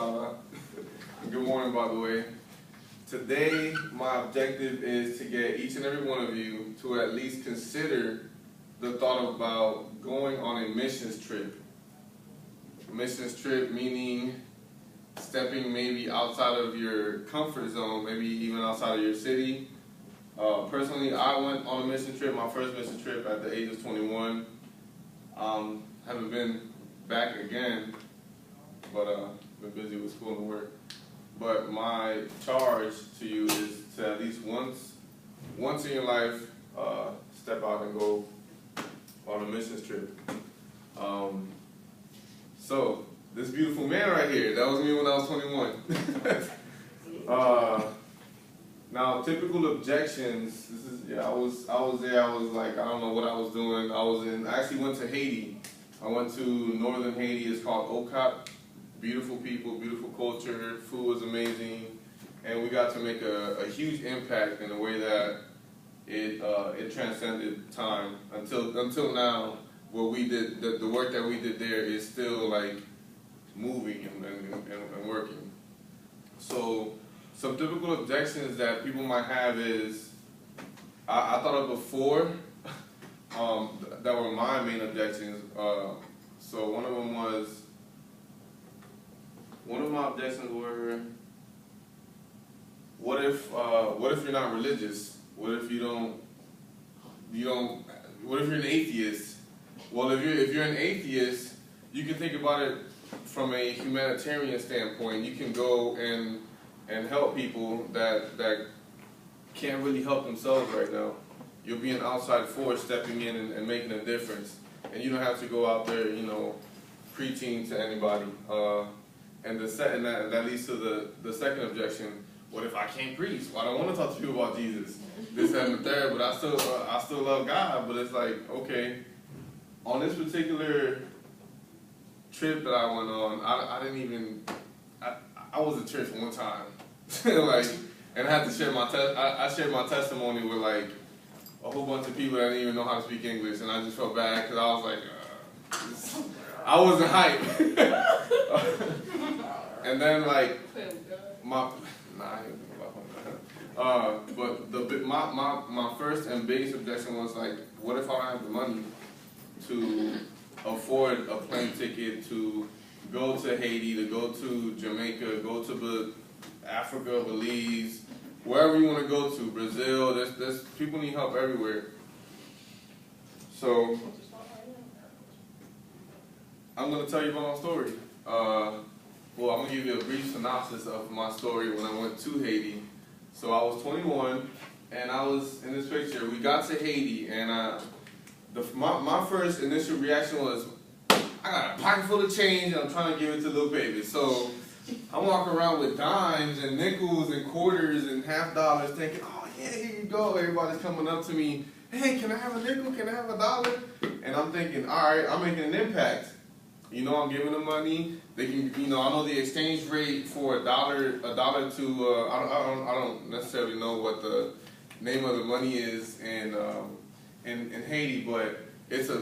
Good morning, by the way. Today, my objective is to get each and every one of you to at least consider the thought about going on a missions trip. A missions trip meaning stepping maybe outside of your comfort zone, maybe even outside of your city. Personally, I went on a mission trip, my first mission trip at the age of 21. Haven't been back again, but been busy with school and work. But my charge to you is to at least once in your life, step out and go on a missions trip. So this beautiful man right here, that was me when I was 21. Now, typical objections. This is I was there. I was like, I don't know what I was doing. I actually went to Haiti. I went to northern Haiti. It's called Okap. Beautiful people, beautiful culture. Food was amazing, and we got to make a huge impact in a way that it transcended time. Until now, what we did, the work that we did there is still like moving and working. So some typical objections that people might have is, I thought of before, that were my main objections. So one of my objections were, what if you're not religious? What if what if you're an atheist? Well, if you're an atheist, you can think about it from a humanitarian standpoint. You can go and help people that can't really help themselves right now. You'll be an outside force stepping in and making a difference. And you don't have to go out there, preaching to anybody. And that leads to the second objection. What if I can't preach? Well, I don't want to talk to people about Jesus. This, that, and the third, but I still love God. But it's like, okay, on this particular trip that I went on, I was at church one time. And I had to share I shared my testimony with like a whole bunch of people that didn't even know how to speak English, and I just felt bad because I was like, I wasn't hype. And then like I ain't thinking about but my first and biggest objection was like, what if I don't have the money to afford a plane ticket to go to Haiti, to go to Jamaica, go to Africa, Belize, wherever you want to go to, Brazil. There's people need help everywhere. So I'm going to tell you about my story. Well, I'm going to give you a brief synopsis of my story when I went to Haiti. So I was 21, and I was in this picture. We got to Haiti, and my first initial reaction was, I got a pocket full of change, and I'm trying to give it to little baby. So I'm walking around with dimes and nickels and quarters and half dollars thinking, oh yeah, here you go. Everybody's coming up to me, hey, can I have a nickel? Can I have a dollar? And I'm thinking, all right, I'm making an impact. I'm giving them money. They can, I know the exchange rate for a dollar to, I don't necessarily know what the name of the money is in Haiti, but it's a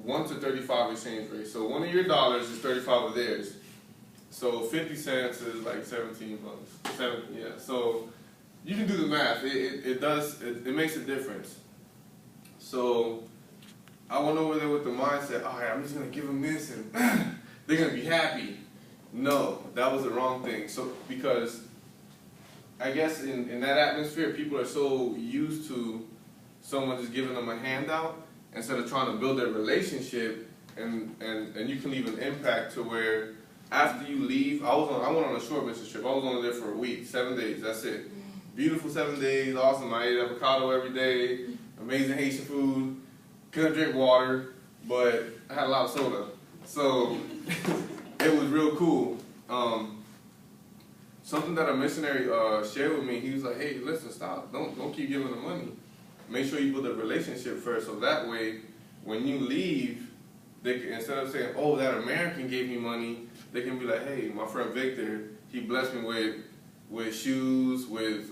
1 to 35 exchange rate. So one of your dollars is 35 of theirs. So 50 cents is like 17 bucks. Yeah. So you can do the math. It makes a difference. So I went over there with the mindset, all right, I'm just going to give them this and they're going to be happy. No, that was the wrong thing. So because I guess in that atmosphere, people are so used to someone just giving them a handout instead of trying to build a relationship, and you can leave an impact to where after you leave, I went on a short mission trip. I was only there for a week, 7 days, that's it. Beautiful 7 days, awesome. I ate avocado every day, amazing Haitian food. Couldn't drink water, but I had a lot of soda. So it was real cool. Something that a missionary shared with me, he was like, hey, listen, stop. Don't keep giving them money. Make sure you build a relationship first, so that way, when you leave, they can, instead of saying, oh, that American gave me money, they can be like, hey, my friend Victor, he blessed me with shoes, with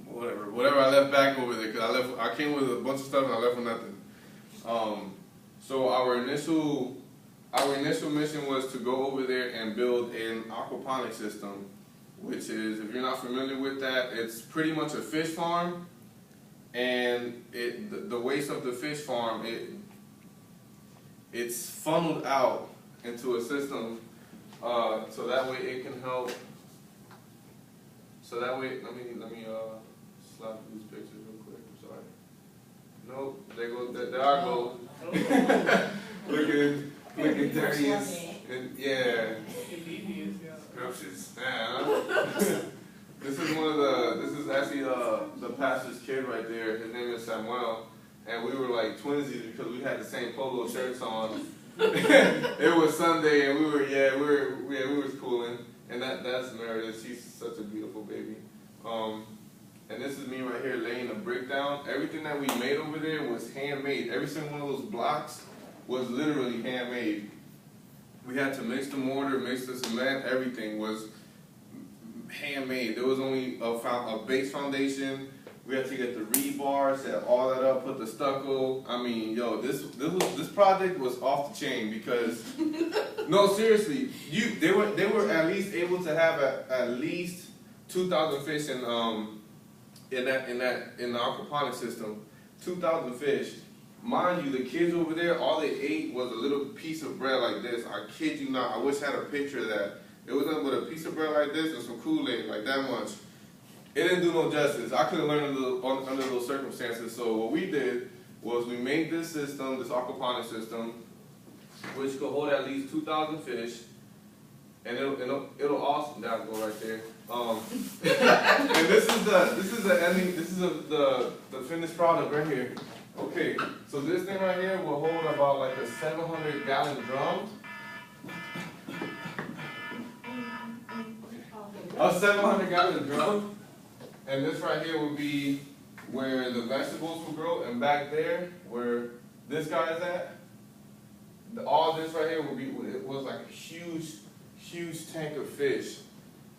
whatever I left back over there, because I came with a bunch of stuff and I left with nothing. So our initial mission was to go over there and build an aquaponic system, which is, if you're not familiar with that, it's pretty much a fish farm, and the waste of the fish farm, it's funneled out into a system, so that way it can help. So that way, let me slap these pictures real quick. I'm sorry. Nope, there I go. Looking dirty and yeah. Scrumptious. This is actually the pastor's kid right there. His name is Samuel, and we were like twinsies because we had the same polo shirts on. It was Sunday, and we were cooling. And that's Meredith. She's such a beautiful baby. And this is me right here laying a brick down. Everything that we made over there was handmade. Every single one of those blocks was literally handmade. We had to mix the mortar, mix the cement. Everything was handmade. There was only a base foundation. We had to get the rebar, set all that up, put the stucco. I mean, yo, this project was off the chain because no, seriously, they were at least able to have at least 2,000 fish in the aquaponic system. 2,000 fish. Mind you, the kids over there, all they ate was a little piece of bread like this. I kid you not. I wish I had a picture of that. It was nothing but a piece of bread like this and some Kool-Aid, like that much. It didn't do no justice. I couldn't learn under those circumstances. So what we did was we made this system, this aquaponic system, which could hold at least 2,000 fish, and it'll also go right there. And this is the finished product right here. Okay, so this thing right here will hold about like a 700-gallon drum. A 700-gallon drum. And this right here will be where the vegetables will grow, and back there, where this guy is at, all this right here it was like a huge tank of fish.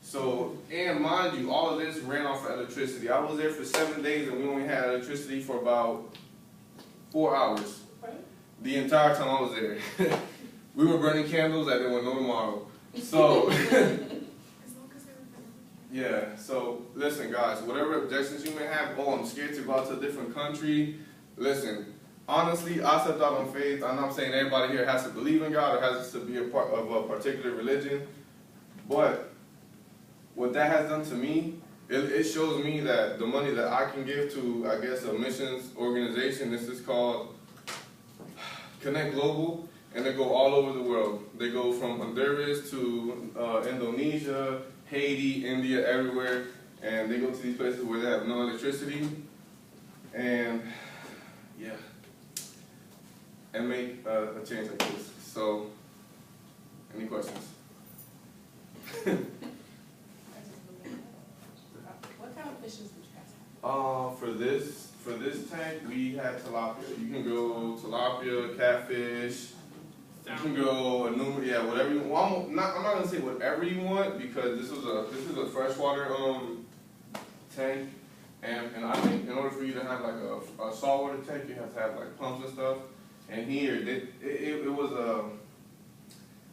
So, and mind you, all of this ran off of electricity. I was there for 7 days, and we only had electricity for about 4 hours. The entire time I was there. We were burning candles like there was no tomorrow. So, yeah, so listen guys, whatever objections you may have, I'm scared to go out to a different country. Listen, honestly, I stepped out on faith. I'm not saying everybody here has to believe in God or has to be a part of a particular religion, but what that has done to me, it shows me that the money that I can give to, I guess, a missions organization, this is called Connect Global, and they go all over the world. They go from Honduras to Indonesia, Haiti, India, everywhere, and they go to these places where they have no electricity, and yeah, and make a change like this. So, any questions? What kind of fishes would you guys have? For this tank, we had tilapia. You can grow tilapia, catfish. You can grow whatever you want. I'm not gonna say whatever you want because this is a freshwater tank, and I think in order for you to have like a saltwater tank, you have to have like pumps and stuff. And here it was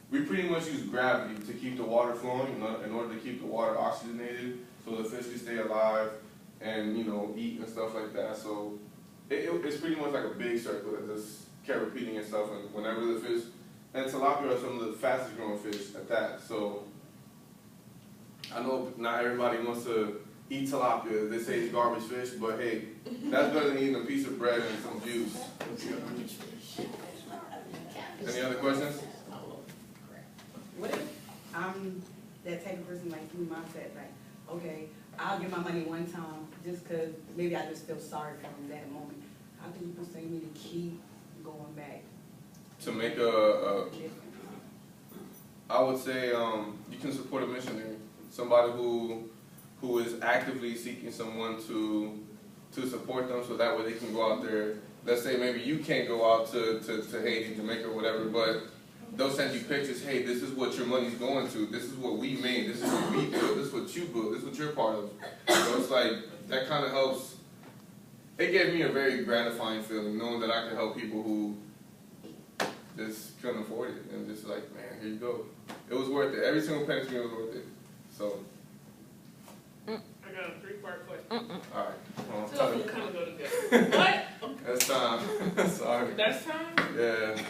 we pretty much use gravity to keep the water flowing in order to keep the water oxygenated so the fish can stay alive and eat and stuff like that. So it's pretty much like a big circle that just kept repeating itself, and whenever the fish. And tilapia are some of the fastest growing fish at that. So I know not everybody wants to eat tilapia. They say it's garbage fish, but hey, that's better than eating a piece of bread and some juice. Any other questions? What if I'm that type of person like you, mindset, like, okay, I'll give my money one time just because maybe I just feel sorry for them that moment. How can you persuade me to keep going back? To make I would say you can support a missionary, somebody who is actively seeking someone to support them, so that way they can go out there. Let's say maybe you can't go out to Haiti, Jamaica, or whatever, but they'll send you pictures. Hey, this is what your money's going to. This is what we made. This is what we built. This is what you built. This is what you're part of. So it's like that kind of helps. It gave me a very gratifying feeling knowing that I can help people who just couldn't afford it, and just like, man, here you go. It was worth it. Every single penny to me was worth it. So. I got a 3-part question. All right. Well, Two of them kind of go together. What? That's time. Sorry. That's time? Yeah.